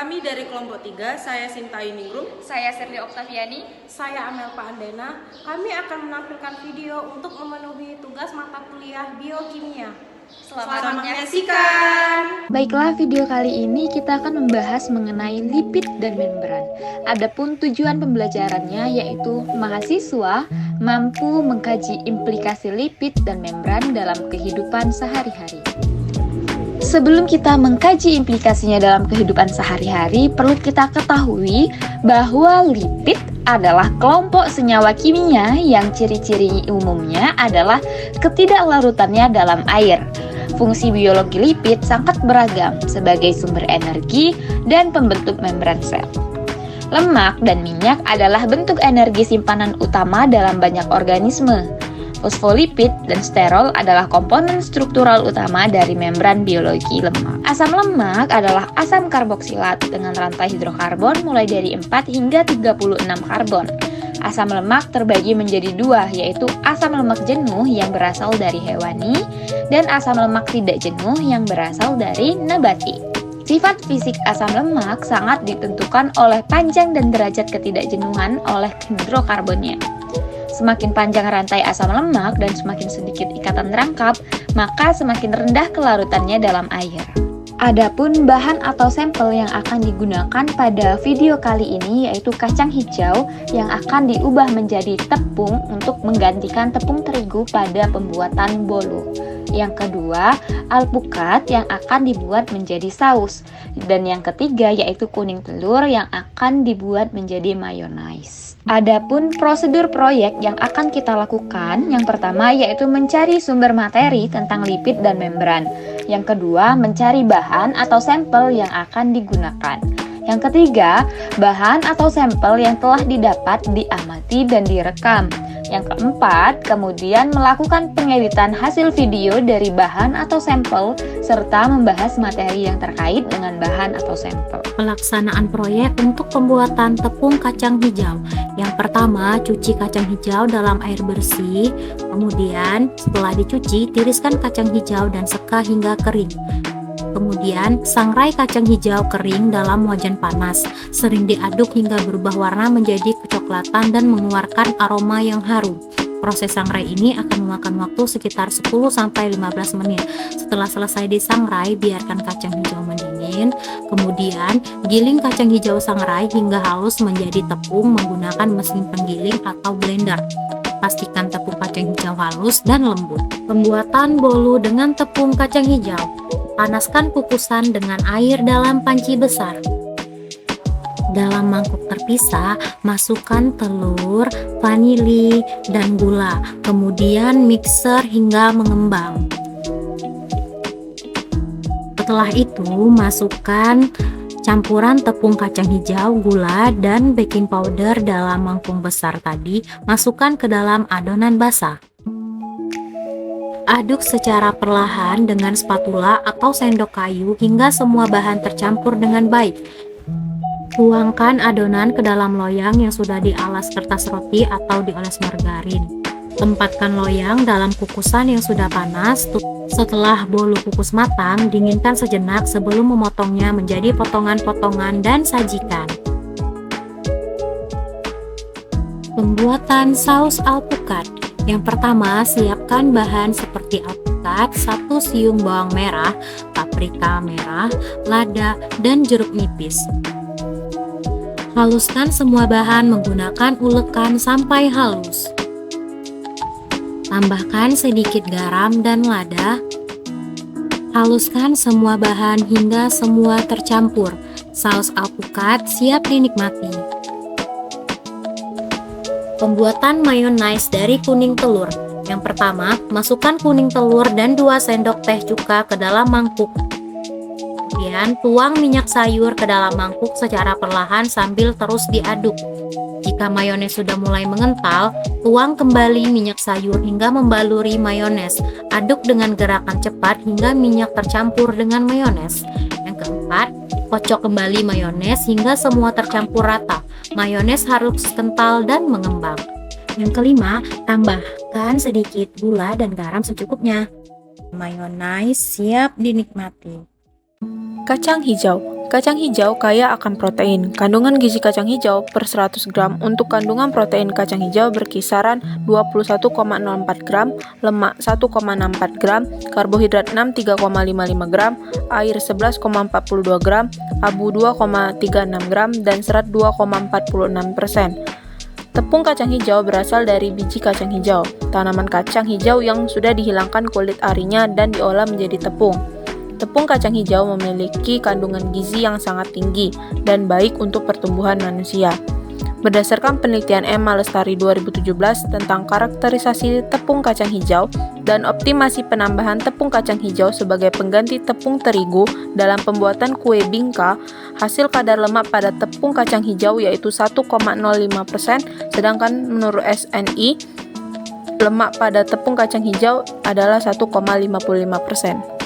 Kami dari kelompok 3, saya Sinta Yuningrum, Saya Sirli Oktaviani. Saya Amel Andena. Kami akan menampilkan video untuk memenuhi tugas mata kuliah biokimia. Selamat menyaksikan. Baiklah, video kali ini kita akan membahas mengenai lipid dan membran. Adapun tujuan pembelajarannya yaitu mahasiswa mampu mengkaji implikasi lipid dan membran dalam kehidupan sehari-hari. Sebelum kita mengkaji implikasinya dalam kehidupan sehari-hari, perlu kita ketahui bahwa lipid adalah kelompok senyawa kimia yang ciri-ciri umumnya adalah ketidaklarutannya dalam air. Fungsi biologi lipid sangat beragam sebagai sumber energi dan pembentuk membran sel. Lemak dan minyak adalah bentuk energi simpanan utama dalam banyak organisme. Fosfolipid dan sterol adalah komponen struktural utama dari membran biologi lemak. Asam lemak adalah asam karboksilat dengan rantai hidrokarbon mulai dari 4 hingga 36 karbon. Asam lemak terbagi menjadi dua, yaitu asam lemak jenuh yang berasal dari hewani dan asam lemak tidak jenuh yang berasal dari nabati. Sifat fisik asam lemak sangat ditentukan oleh panjang dan derajat ketidakjenuhan oleh hidrokarbonnya. Semakin panjang rantai asam lemak dan semakin sedikit ikatan rangkap, maka semakin rendah kelarutannya dalam air. Adapun bahan atau sampel yang akan digunakan pada video kali ini yaitu kacang hijau yang akan diubah menjadi tepung untuk menggantikan tepung terigu pada pembuatan bolu. Yang kedua, alpukat yang akan dibuat menjadi saus. Dan yang ketiga yaitu kuning telur yang akan dibuat menjadi mayonnaise. Adapun prosedur proyek yang akan kita lakukan, yang pertama yaitu mencari sumber materi tentang lipid dan membran. Yang kedua, mencari bahan atau sampel yang akan digunakan. Yang ketiga, bahan atau sampel yang telah didapat diamati dan direkam. Yang keempat, kemudian melakukan pengeditan hasil video dari bahan atau sampel serta membahas materi yang terkait dengan bahan atau sampel. Pelaksanaan proyek untuk pembuatan tepung kacang hijau. Yang pertama, cuci kacang hijau dalam air bersih. Kemudian, setelah dicuci, tiriskan kacang hijau dan seka hingga kering. Kemudian, sangrai kacang hijau kering dalam wajan panas. Sering diaduk hingga berubah warna menjadi kecoklatan dan mengeluarkan aroma yang harum. Proses sangrai ini akan memakan waktu sekitar 10-15 menit. Setelah selesai disangrai, biarkan kacang hijau mendingin. Kemudian, giling kacang hijau sangrai hingga halus menjadi tepung menggunakan mesin penggiling atau blender. Pastikan tepung kacang hijau halus dan lembut. Pembuatan bolu dengan tepung kacang hijau. Panaskan kukusan dengan air dalam panci besar. Dalam mangkuk terpisah, masukkan telur, vanili, dan gula. Kemudian mixer hingga mengembang. Setelah itu, masukkan campuran tepung kacang hijau, gula, dan baking powder dalam mangkuk besar tadi. Masukkan ke dalam adonan basah. Aduk secara perlahan dengan spatula atau sendok kayu hingga semua bahan tercampur dengan baik. Tuangkan adonan ke dalam loyang yang sudah dialas kertas roti atau dioles margarin. Tempatkan loyang dalam kukusan yang sudah panas. Setelah bolu kukus matang, dinginkan sejenak sebelum memotongnya menjadi potongan-potongan dan sajikan. Pembuatan saus alpukat. Yang pertama, siapkan bahan seperti alpukat, 1 siung bawang merah, paprika merah, lada, dan jeruk nipis. Haluskan semua bahan menggunakan ulekan sampai halus. Tambahkan sedikit garam dan lada. Haluskan semua bahan hingga semua tercampur. Saus alpukat siap dinikmati. Pembuatan mayonnaise dari kuning telur. Yang pertama, masukkan kuning telur dan 2 sendok teh cuka ke dalam mangkuk. Kemudian, tuang minyak sayur ke dalam mangkuk secara perlahan sambil terus diaduk. Jika mayones sudah mulai mengental, tuang kembali minyak sayur hingga membaluri mayones. Aduk dengan gerakan cepat hingga minyak tercampur dengan mayones. Yang keempat, kocok kembali mayones hingga semua tercampur rata. Mayones harus kental dan mengembang. Yang kelima, tambahkan sedikit gula dan garam secukupnya. Mayonaise siap dinikmati. Kacang hijau. Kacang hijau kaya akan protein. Kandungan gizi kacang hijau per 100 gram untuk kandungan protein kacang hijau berkisaran 21,04 gram, lemak 1,64 gram, karbohidrat 3,55 gram, air 11,42 gram, abu 2,36 gram, dan serat 2,46%. Tepung kacang hijau berasal dari biji kacang hijau, tanaman kacang hijau yang sudah dihilangkan kulit arinya dan diolah menjadi tepung. Tepung kacang hijau memiliki kandungan gizi yang sangat tinggi dan baik untuk pertumbuhan manusia. Berdasarkan penelitian Emma Lestari 2017 tentang karakterisasi tepung kacang hijau dan optimasi penambahan tepung kacang hijau sebagai pengganti tepung terigu dalam pembuatan kue bingka, hasil kadar lemak pada tepung kacang hijau yaitu 1,05%, sedangkan menurut SNI, lemak pada tepung kacang hijau adalah 1,55%.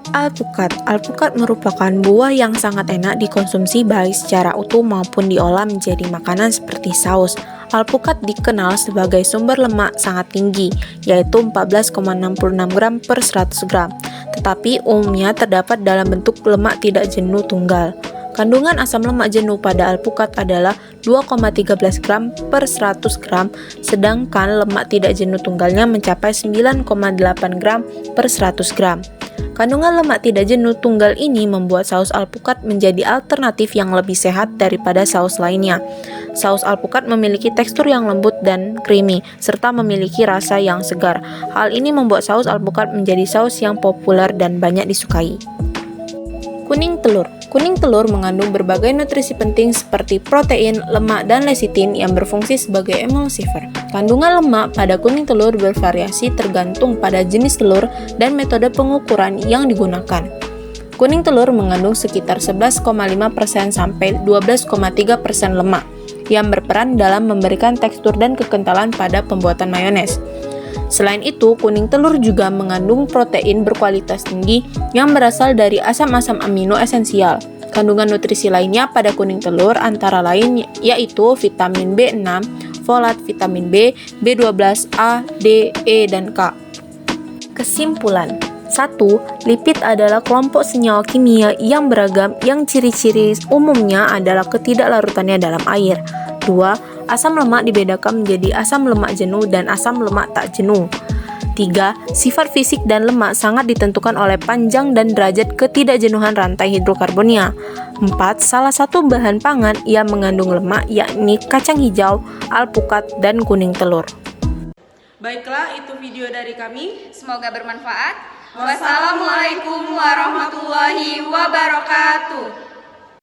Alpukat merupakan buah yang sangat enak dikonsumsi baik secara utuh maupun diolah menjadi makanan seperti saus. Alpukat dikenal sebagai sumber lemak sangat tinggi, yaitu 14,66 gram per 100 gram, tetapi umumnya terdapat dalam bentuk lemak tidak jenuh tunggal. Kandungan asam lemak jenuh pada alpukat adalah 2,13 gram per 100 gram, sedangkan lemak tidak jenuh tunggalnya mencapai 9,8 gram per 100 gram. Kandungan lemak tidak jenuh tunggal ini membuat saus alpukat menjadi alternatif yang lebih sehat daripada saus lainnya. Saus alpukat memiliki tekstur yang lembut dan creamy, serta memiliki rasa yang segar. Hal ini membuat saus alpukat menjadi saus yang populer dan banyak disukai. Kuning telur. Kuning telur mengandung berbagai nutrisi penting seperti protein, lemak, dan lecitin yang berfungsi sebagai emulsifer. Kandungan lemak pada kuning telur bervariasi tergantung pada jenis telur dan metode pengukuran yang digunakan. Kuning telur mengandung sekitar 11,5% sampai 12,3% lemak yang berperan dalam memberikan tekstur dan kekentalan pada pembuatan mayones. Selain itu, kuning telur juga mengandung protein berkualitas tinggi yang berasal dari asam-asam amino esensial. Kandungan nutrisi lainnya pada kuning telur antara lain yaitu vitamin B6, folat, vitamin B, B12, A, D, E, dan K. Kesimpulan: 1. Lipid adalah kelompok senyawa kimia yang beragam yang ciri-ciri umumnya adalah ketidaklarutannya dalam air. 2. Asam lemak dibedakan menjadi asam lemak jenuh dan asam lemak tak jenuh. 3. Sifat fisik dan lemak sangat ditentukan oleh panjang dan derajat ketidakjenuhan rantai hidrokarbonnya. 4. Salah satu bahan pangan yang mengandung lemak yakni kacang hijau, alpukat, dan kuning telur. Baiklah, itu video dari kami. Semoga bermanfaat. Wassalamualaikum warahmatullahi wabarakatuh.